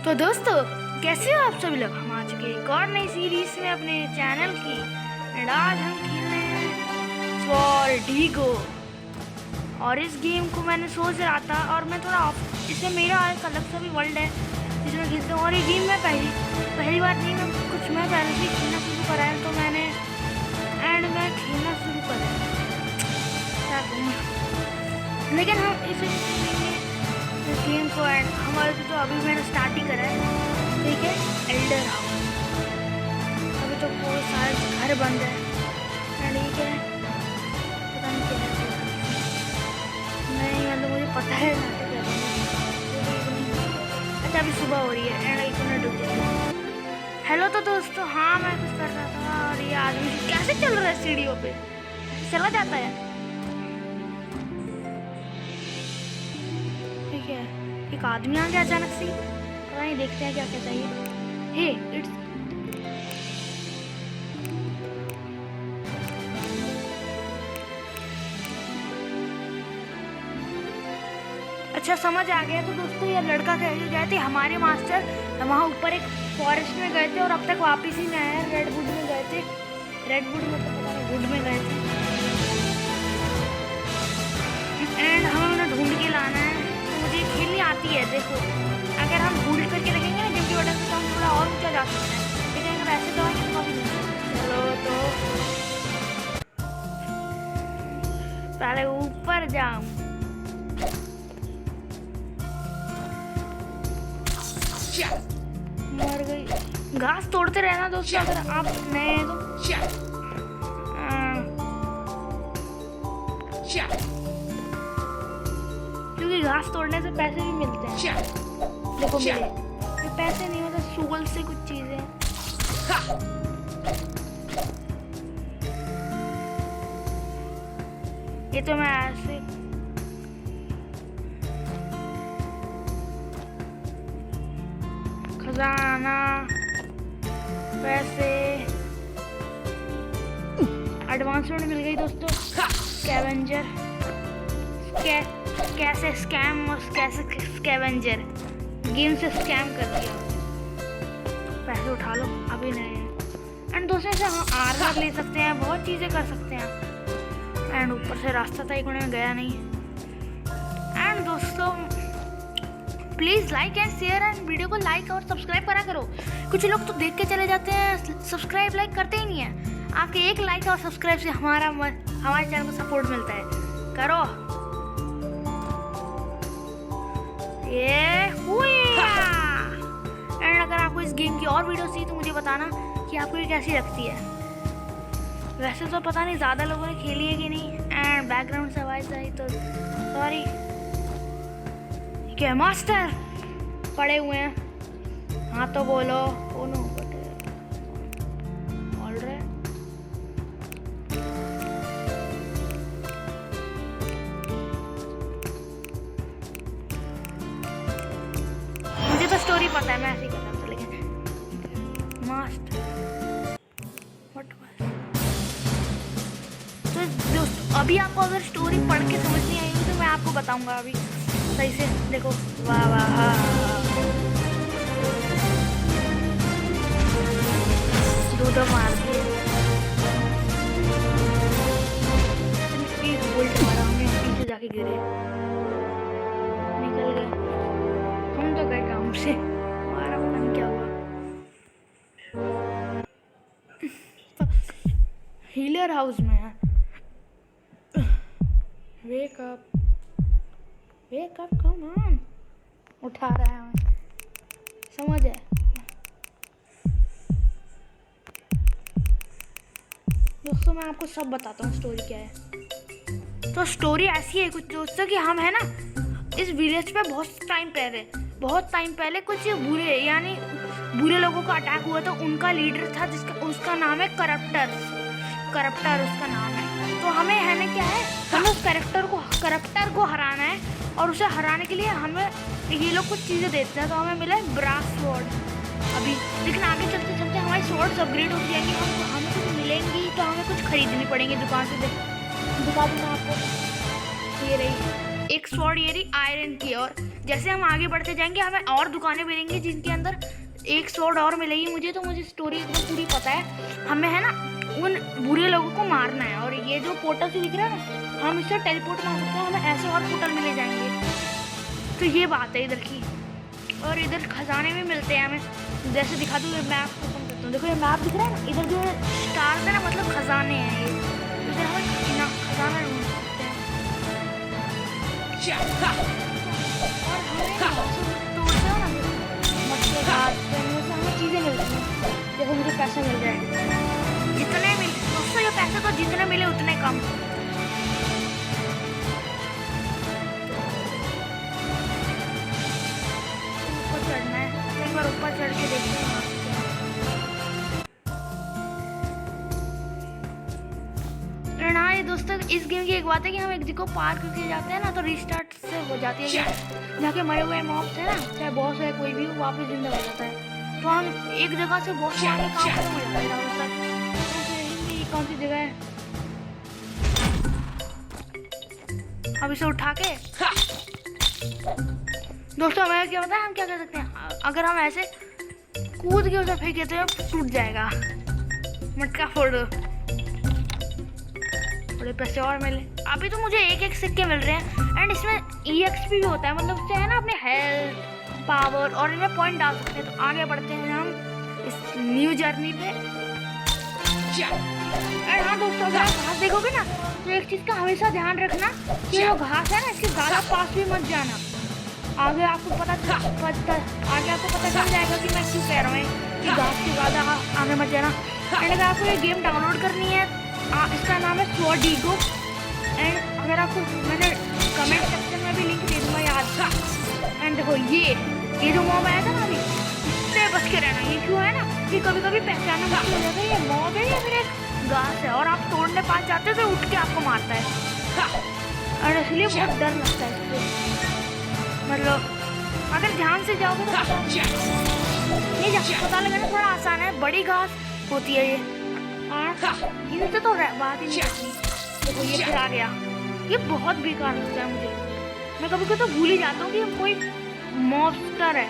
तो दोस्तों कैसे हो आप सभी लोग। हम आ चुके हैं एक और नई सीरीज में अपने चैनल की। एंड आज हम खेल रहे हैं फॉर डीगो। और इस गेम को मैंने सोच रहा था और मैं थोड़ा इससे मेरा एक अलग सा भी वर्ल्ड है जिसमें खेलते हूँ। और ये गेम मैं पहली बार नहीं, मैं पहले से खेलना शुरू करा है, तो मैंने मैं खेलना शुरू करा है क्या कहूँ। लेकिन हम इस गेम को एंड हमारे तो अभी मैंने स्टार्ट ही करा है, ठीक है। एल्डर हाउस अभी तो बहुत सारे घर बंद है एंड ठीक है, पता नहीं क्या है। नहीं मतलब मुझे पता है ना क्या है। अच्छा अभी सुबह हो रही है एंड एक मिनट रुक जाए। हेलो तो दोस्तों, हाँ मैं कुछ कर रहा था और ये आदमी कैसे चल रहा है सीढ़ियों पे, चला जाता है। ठीक है, एक आदमी आ गया अचानक से, पता नहीं, देखते हैं क्या कहता है ये। हे इट्स अच्छा समझ आ गया। तो दोस्तों ये लड़का गए थे हमारे मास्टर वहाँ ऊपर एक फॉरेस्ट में गए थे और अब तक वापस ही नहीं आया। रेडवुड में गए थे, रेडवुड में तो पता नहीं वुड में गए थे एंड हमें उन्हें ढूंढ के लाना है। मुझे खेलनी आती है, देखो अगर हम ढूंढ करके रखेंगे ना जब की बटन से तो हम थोड़ा और ऊंचा जा सकते हैं, लेकिन अगर ऐसे तो आएंगे तो कभी नहीं। चलो तो पहले ऊपर जाऊं। मर गई। घास तोड़ते रहना दोस्तों अगर आप नए हैं तो। क्योंकि घास तोड़ने से पैसे भी मिलते हैं। देखो मिले, ये पैसे नहीं होते, सूगल से कुछ चीजें। ये तो मैं ऐसे खजाना, पैसे, एडवांसमेंट मिल गई दोस्तों। स्कैवेंजर, कैसे स्कैम और कैसे स्कैवेंजर, गेम से स्कैम कर दिया। पैसे उठा लो, अभी नहीं है। एंड दोस्तों से हम आर्मर ले सकते हैं, बहुत चीज़ें कर सकते हैं। एंड ऊपर से रास्ता था एक में गया नहीं। एंड दोस्तों please like and share and video को लाइक और सब्सक्राइब करा करो। कुछ लोग तो देख के चले जाते हैं, सब्सक्राइब लाइक करते ही नहीं है। आपके एक लाइक और सब्सक्राइब से हमारे चैनल को सपोर्ट मिलता है, करो ये। एंड अगर आपको इस गेम की और वीडियो चाहिए तो मुझे बताना कि आपको ये कैसी लगती है। वैसे तो पता नहीं ज़्यादा लोगों ने खेली है कि नहीं। एंड बैकग्राउंड से आवाज़ आई तो सॉरी। क्या मास्टर पड़े हुए हैं, हाँ तो बोलो। Oh know all right. मुझे तो स्टोरी पता है, मैं ऐसे ही कर रहा था, लेकिन मास्टर तो दोस्तों अभी आपको अगर स्टोरी पढ़ के समझ नहीं आएगी तो मैं आपको बताऊंगा अभी सही से। देखो वाह वाह, दो मार दिए, मारा हमने, पीछे जाके गिरे, निकल गए हम तो गए काम से। हमारा पता नहीं क्या हुआ। हीलर हाउस में है। वेक अप कम ऑन, उठा रहा है हमें, समझ है। दोस्तों मैं आपको सब बताता हूँ स्टोरी क्या है। तो स्टोरी ऐसी है कुछ दोस्तों कि हम है ना इस विलेज पे बहुत टाइम पहले कुछ बुरे लोगों का अटैक हुआ। तो उनका लीडर था उसका नाम है करप्टर उसका नाम है। तो हमें है ना क्या है, हमें उस करप्टर को हराना है और उसे हराने के लिए हमें ये लोग कुछ चीज़ें देते हैं। तो हमें मिला है ब्रास स्वॉर्ड अभी, लेकिन आगे चलते चलते हमारी स्वॉर्ड्स अपग्रेड हो जाएंगी। हमें कुछ मिलेंगी तो हमें कुछ खरीदनी पड़ेंगी दुकान से। दिखा दूँ मैं आपको, ये रही एक स्वॉर्ड, ये रही आयरन की और जैसे हम आगे बढ़ते जाएंगे हमें और दुकानें मिलेंगी जिनके अंदर एक स्वॉर्ड और मिलेगी मुझे। तो मुझे स्टोरी एकदम पूरी पता है। हमें है ना उन बुरे लोगों को मारना है। और ये जो पोर्टल से दिख रहा है ना, हम इससे टेलीपोर्ट मार सकते हैं, हमें ऐसे और पोर्टल मिले जाएंगे। तो ये बात है इधर की। और इधर खजाने भी मिलते हैं हमें। जैसे दिखा दूँ, मैप ओपन करता हूँ, देखो ये मैप दिख रहा है ना, इधर जो स्टार है ना मतलब खजाने हैं ये। इधर हमें खजाना ढूंढ सकते हैं। और हमें तोड़ते हो ना मक्के घाट, हमें चीज़ें मिलती हैं। देखो मुझे पैसे मिल जाए, जितने मिले दोस्तों, ये पैसे तो जितने मिले उतने कम। ऊपर चढ़ना है, एक बार ऊपर चढ़ के देखते हैं। हाँ ये दोस्तों, इस गेम की एक बात है कि हम एक जगह पार करके जाते हैं ना तो रिस्टार्ट से हो जाती है। जहाँ के मरे हुए मॉब्स है ना, चाहे बॉस है कोई भी, वो वापस जिंदा हो जाता है। तो हम एक जगह से बॉस के आगे काम खत्म हो जाता है ज़्यादातर। कौन सी जगह है, अब इसे उठा के दोस्तों हमें क्या पता है हम क्या कर सकते हैं। अगर हम ऐसे कूद के उसे फेंके तो टूट जाएगा। मटका फोड़ो, थोड़े पैसे और मिले। अभी तो मुझे एक सिक्के मिल रहे हैं। एंड इसमें EXP भी होता है, मतलब उससे है ना अपने हेल्थ पावर और इनमें पॉइंट डाल सकते हैं। तो आगे बढ़ते हैं हम इस न्यू जर्नी पे। एंड हाँ दोस्तों, अगर आप घास देखोगे ना तो एक चीज़ का हमेशा ध्यान रखना कि वो घास है ना इसके ज़्यादा पास भी मत जाना। आगे आपको पता चल जाएगा कि मैं क्यों कह रहा हूँ कि घास के ज़्यादा आगे मत जाना। एंड अगर आपको ये गेम डाउनलोड करनी है, इसका नाम है स्वॉर्ड डीगो। एंड अगर आपको मैंने कमेंट सेक्शन में भी लिंक दे दूँगा याद। एंड देखो ये जो मॉब आया था ना अभी, इससे बच के रहना। ये क्यों है ना कि कभी कभी पहचानना मुश्किल हो जाता है ये मॉब है या फिर एक घास है, और आप तोड़ने पास जाते हो तो उठ के आपको मारता है। और इसलिए बहुत डर लगता है इससे। मतलब अगर ध्यान से जाओगे तो ये पता लगाना थोड़ा आसान है। बड़ी घास होती है ये, इनसे तो बात ही नहीं करनी। देखो ये फिर आ गया, ये बहुत बेकार लगता है मुझे। मैं कभी कभी तो भूल ही जाता हूँ कि कोई मॉन्स्टर है।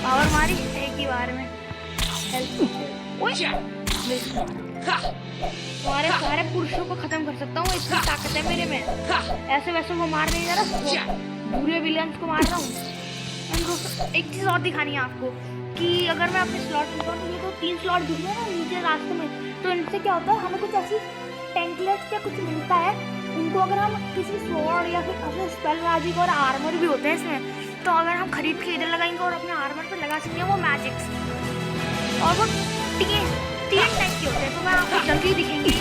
पावर मारी एक ही बार में। तुम्हारे सारे पुरुषों को खत्म कर सकता हूँ, इतनी ताकत है मेरे में। ऐसे वैसे को मार नहीं जा रहा, बुरे विलियंस को मार रहा हूँ। एक चीज़ और दिखानी है आपको कि अगर मैं अपने स्लॉट चुनता हूँ तो ये तो 3 स्लॉट दिख रहे हैं ना नीचे रास्ते में, तो इनसे क्या होता है हमें कुछ ऐसी टैंकलेट्स या कुछ मिलता है। उनको अगर हम किसी स्वॉर्ड या फिर अपने स्पेल मैजिक और आर्मर भी होते हैं इसमें, तो अगर हम खरीद के इधर लगाएंगे और अपने आर्मर पर लगा सकते हैं वो मैजिक्स, और वो 3 टाइप के होते हैं। तो मैं आपको जल्दी दिखेंगे।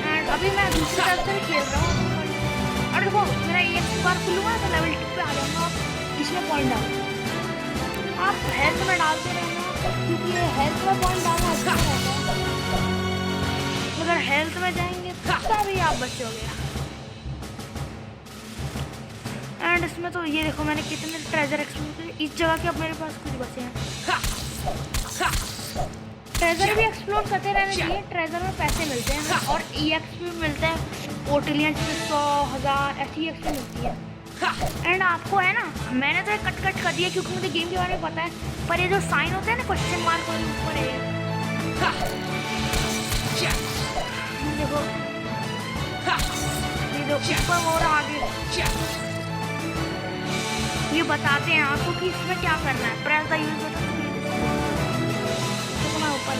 एंड अभी मैं दूसरी तरफ से खेल रहा हूँ। और देखो मेरा एक बार खुलूँगा तो लेवल 2 पे आ जाऊँगा। आप इसमें पॉइंट डालो, आप हेल्थ में डालते रहना, क्योंकि ये हेल्थ में पॉइंट डालना अच्छा रहता है। अगर हेल्थ में जाएंगे तभी आप बचोगे। एंड इसमें तो ये देखो मैंने कितने ट्रेजर एक्सप्लोर किए इस जगह के। अब मेरे पास कुछ बचे हैं। ट्रेजर भी एक्सप्लोर करते रहना चाहिए। ट्रेजर में पैसे मिलते हैं और EXP भी मिलते हैं। पोर्टलियाँ 100,000 ऐसी EXP मिलती है। एंड आपको है ना, मैंने तो कट कर दिया क्योंकि मुझे गेम के बारे में पता है। पर ये जो साइन होता है ना क्वेश्चन मार्क वाले ऊपर है, देखो ये जो ऊपर हो रहा आगे, ये बताते हैं आपको कि इसमें क्या करना है। Press the use button. तो मैं ऊपर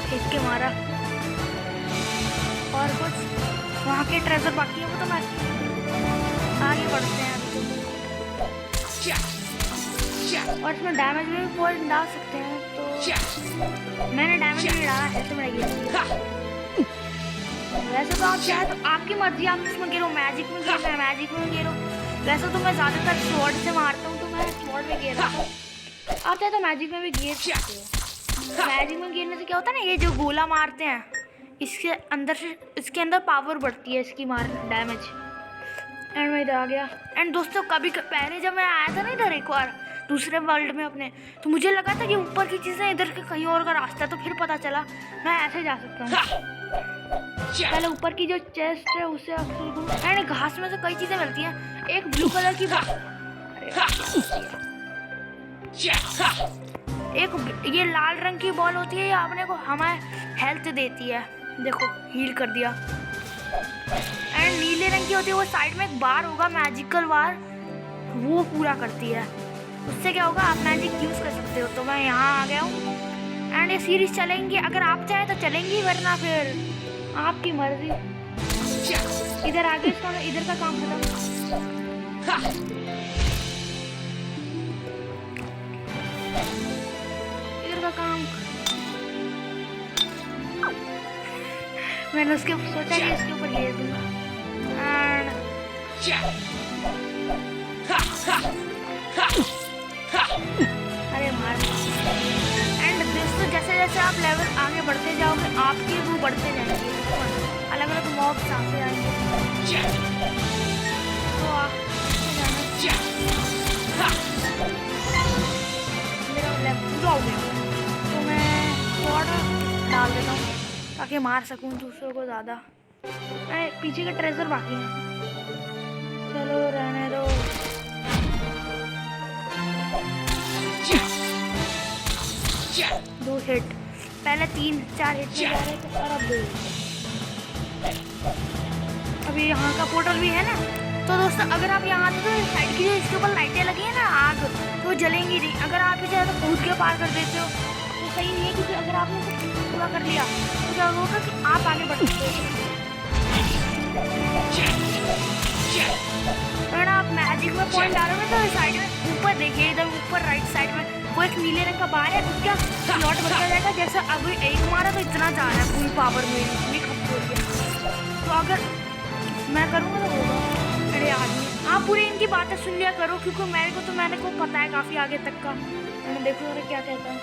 फेंक के मारा। और कुछ वहाँ के ट्रेजर बाकी है वो तो मैं आगे बढ़ते हैं। और इसमें डैमेज में भी पॉइंट डाल सकते हैं। तो मैंने डैमेज नहीं डाला है तो मैं वैसे तो आप चाहे तो आपकी मर्जी, आप इसमें गिरो, मैजिक में गिरो, मैजिक में गिरो। वैसे तो मैं ज़्यादातर स्वॉर्ड से मारता हूँ, तो मैं स्वॉर्ड में गिर रहा हूँ। आप चाहे तो मैजिक में भी गिर सकते हो। मैजिक में गिरने से क्या होता है ना, ये जो गोला मारते हैं इसके अंदर से, इसके अंदर पावर बढ़ती है इसकी मार डैमेज। एंड मैं इधर आ गया। एंड दोस्तों कभी पहले जब मैं आया था ना इधर एक बार, दूसरे वर्ल्ड में अपने। तो मुझे लगा था कि ऊपर की चीज़ें इधर के कहीं और का रास्ता है, तो फिर पता चला मैं ऐसे जा सकता हूँ। पहले ऊपर की जो चेस्ट है उसे एंड घास में से कई चीज़ें मिलती हैं। एक ब्लू कलर की एक ये लाल रंग की बॉल होती है, ये अपने को हमें हेल्थ देती है। देखो हील कर दिया। एंड नीले रंग की होती है, वो साइड में एक बार होगा मैजिकल बार, वो पूरा करती है। उससे क्या होगा, आप मैजिक यूज़ कर सकते हो। तो मैं यहाँ आ गया हूँ एंड ये सीरीज चलेंगी, अगर आप चाहें तो चलेंगी, वरना फिर आपकी मर्जी। इधर आगे इसका इधर का काम खत्म। इधर का काम मैंने उसके सोचा कि इसके ऊपर ये दूंगा। अरे मार। एंड दोस्तों जैसे जैसे आप लेवल आगे बढ़ते जाओगे, आपके वो बढ़ते जाएंगे, अलग अलग मॉब्स आते जाएंगे। तो मेरा लेवल पूरा हो गया, तो मैं वाटर डाल देता हूँ ताकि मार सकूँ दूसरों को ज़्यादा। पीछे का ट्रेजर बाकी है, चलो रहने दो। दो हिट, पहले 3-4 हिट में जा रहे थे और अब 2। अभी यहाँ का पोर्टल भी है ना, तो दोस्तों अगर आप यहाँ आते तो साइड की जो इसके ऊपर लाइटें लगी है ना आग, तो जलेंगी नहीं। अगर आप इसे तो कूद के पार कर देते हो तो सही नहीं है, क्योंकि अगर आपने इसे पूरा कर लिया तो क्या होगा कि आप आगे बढ़ सकते हो। अगर आप मैजिक में पॉइंट डालोगे तो साइड में ऊपर देखिए, इधर ऊपर राइट साइड में वो एक नीले रंग का बार है, उसका स्लॉट बढ़ता जाएगा। जैसे अभी एक मारा तो इतना जा रहा है फुल पावर में, इतनी खत्म हो गया। तो अगर मैं करूँगा तो होगा। अरे आदमी आप पूरी इनकी बातें सुन लिया करो, क्योंकि मैंने को पता है काफ़ी आगे तक का। मैंने देखो अरे क्या कहता हूँ,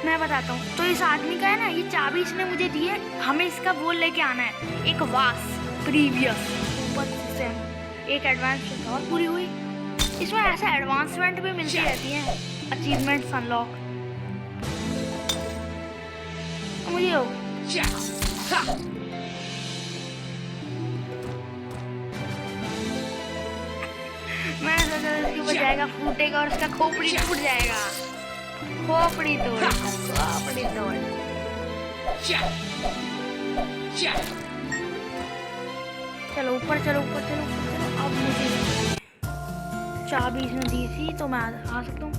मैं बताता हूँ। तो इस आदमी का है ना, ये चाबी इसने मुझे दी है, हमें इसका वो लेके आना है। एक वास प्रीवियस ऊपर से एक एडवांस और पूरी हुई। इसमें ऐसा एडवांसमेंट भी मिलती रहती हैं, अचीवमेंट्स अनलॉक। मुझे हो मैंने सोचा इसके ऊपर जाएगा, फूटेगा और उसका खोपड़ी टूट जाएगा। खोपड़ी तोड़, खोपड़ी तोड़। चलो ऊपर चलो, ऊपर चलो, ऊपर चलो। अब मुझे चाबी इसने दी थी तो मैं आ सकता हूँ।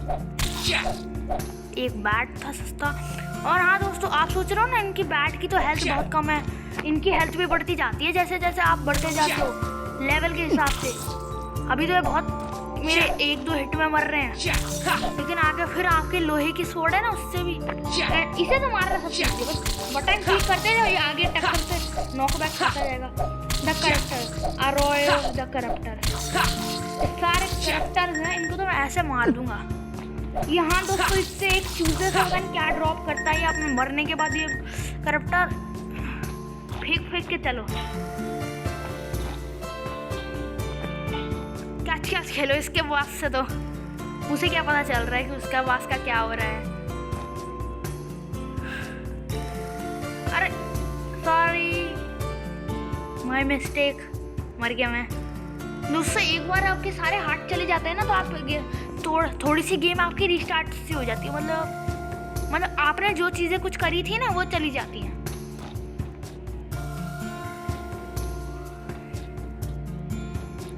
एक बैट था सस्ता। और हाँ दोस्तों, आप सोच रहे हो ना, इनकी बैट की तो हेल्थ बहुत कम है। इनकी हेल्थ भी बढ़ती जाती है जैसे जैसे आप बढ़ते जाते हो लेवल के हिसाब से। अभी तो ये बहुत मेरे 1-2 हिट में मर रहे हैं, लेकिन आगे फिर आपके लोहे की सोड है ना, उससे भी इसे तो मार रहा है। बस बटन क्लिक करते जाओ, ये आगे टक्कर से नॉकबैक करता जाएगा। द करप्टर, अरोयो द करप्टर, सारे करप्टर्स हैं, इनको तो मैं ऐसे मार दूंगा। यहाँ दोस्तों इससे एक चूजे का क्या ड्रॉप करता है आपने मरने के बाद, ये करप्टर फेंक के चलो। क्या खेलो इसके वास से, तो उसे क्या पता चल रहा है कि उसका वास का क्या हो रहा है। अरे सॉरी, माय मिस्टेक, मर गया मैं। दोस्तों एक बार आपके सारे हार्ट चले जाते हैं ना, तो आप थोड़ी सी गेम आपकी रिस्टार्ट सी हो जाती है। मतलब आपने जो चीज़ें कुछ करी थी ना, वो चली जाती हैं।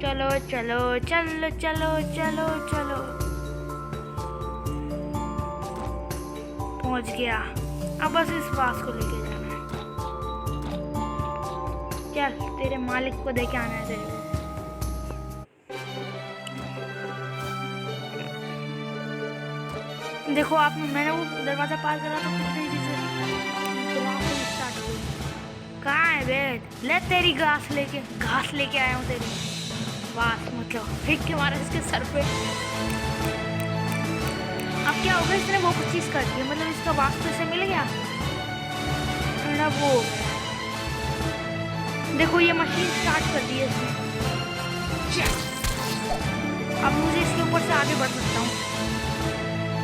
चलो चलो चलो चलो चलो चलो, पहुंच गया। अब बस इस बास को लेके जाना है। चल तेरे मालिक को देके आना है तेरे को। देखो आप, मैंने वो दरवाजा पार करा तो कुछ तेजी से स्टार्ट हो गई। कहाँ है बेट? ले तेरी घास लेके आया हूँ तेरी वास, मतलब फेंक के मारा इसके सर पे। अब क्या होगा, इसने वो कुछ चीज़ कर दी, मतलब इसका वास तो इसे मिल गया, वो हो गया। देखो ये मशीन स्टार्ट कर दी है इसने। अब मुझे इसके ऊपर से आगे बढ़ सकता हूँ।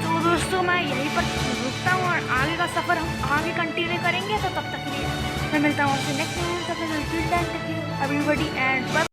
तो दोस्तों मैं यहीं पर रुकता हूँ और आगे का सफ़र हम आगे कंटिन्यू करेंगे। तो तब तक के लिए मैं मिलता हूँ आपसे नेक्स्ट वीडियो में। तब तक एवरीबॉडी एंड